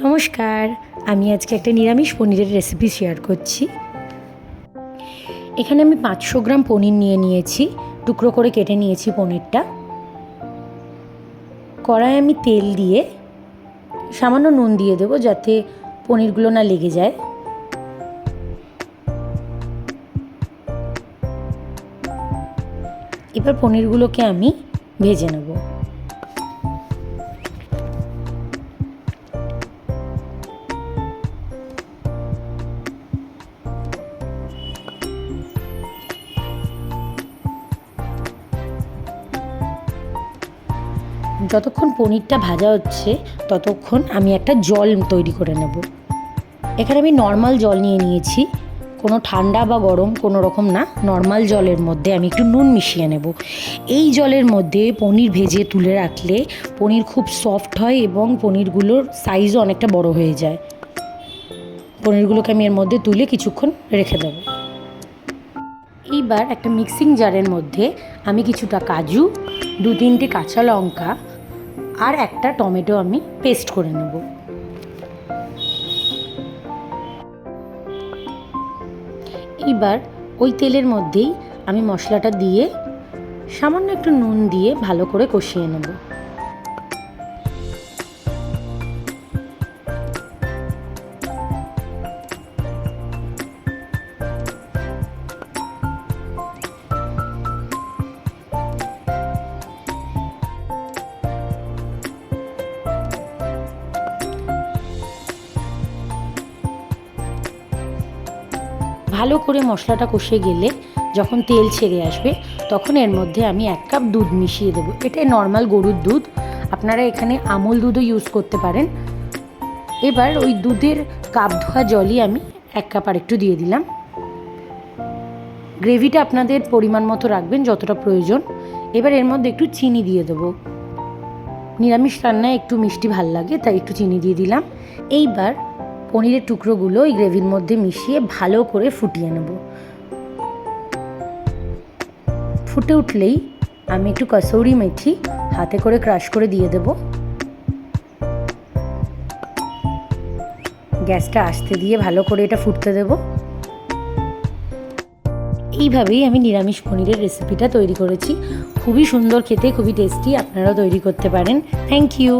নমস্কার, আমি আজকে একটা নিরামিষ পনিরের রেসিপি শেয়ার করছি। এখানে আমি 500 গ্রাম পনির নিয়েছি, টুকরো করে কেটে নিয়েছি পনিরটা। কড়াইয়ে আমি তেল দিয়ে সামান্য নুন দিয়ে দেবো যাতে পনিরগুলো না লেগে যায়। এবার পনিরগুলোকে আমি ভেজে নেব। যতক্ষণ পনিরটা ভাজা হচ্ছে ততক্ষণ আমি একটা জল তৈরি করে নেব। এখানে আমি নর্মাল জল নিয়েছি, কোনো ঠান্ডা বা গরম কোনো রকম না, নর্মাল জলের মধ্যে আমি একটু নুন মিশিয়ে নেব। এই জলের মধ্যে পনির ভেজে তুলে রাখলে পনির খুব সফট হয় এবং পনিরগুলোর সাইজও অনেকটা বড় হয়ে যায়। পনিরগুলোকে আমি এর মধ্যে তুলে কিছুক্ষণ রেখে দেবো। এইবার একটা মিক্সিং জারের মধ্যে আমি কিছুটা কাজু, 2-3টে কাঁচা লঙ্কা আর একটা টমেটো আমি পেস্ট করে নেব। এবার ওই তেলের মধ্যেই আমি মশলাটা দিয়ে সামান্য একটু নুন দিয়ে ভালো করে কষিয়ে নেব। ভালো করে মশলাটা কষে গেলে যখন তেল ছেড়ে আসবে তখন এর মধ্যে আমি 1 কাপ দুধ মিশিয়ে দেবো। এটা নর্মাল গরুর দুধ, আপনারা এখানে আমুল দুধও ইউজ করতে পারেন। এবার ওই দুধের কাপ ধোয়া জলই আমি 1 কাপ আর একটু দিয়ে দিলাম। গ্রেভিটা আপনাদের পরিমাণ মতো রাখবেন যতটা প্রয়োজন। এবার এর মধ্যে একটু চিনি দিয়ে দেবো, নিরামিষ রান্নায় একটু মিষ্টি ভাল লাগে তাই একটু চিনি দিয়ে দিলাম। এইবার পনিরের টুকরোগুলো এই গ্রেভির মধ্যে মিশিয়ে ভালো করে ফুটিয়ে নেব। ফুটে উঠলেই আমি একটু কসৌরি মেথি হাতে করে ক্রাশ করে দিয়ে দেব। গ্যাসটা আস্তে দিয়ে ভালো করে এটা ফুটতে দেব। এইভাবেই আমি নিরামিষ পনিরের রেসিপিটা তৈরি করেছি। খুবই সুন্দর খেতে, খুবই টেস্টি, আপনারাও তৈরি করতে পারেন। Thank you.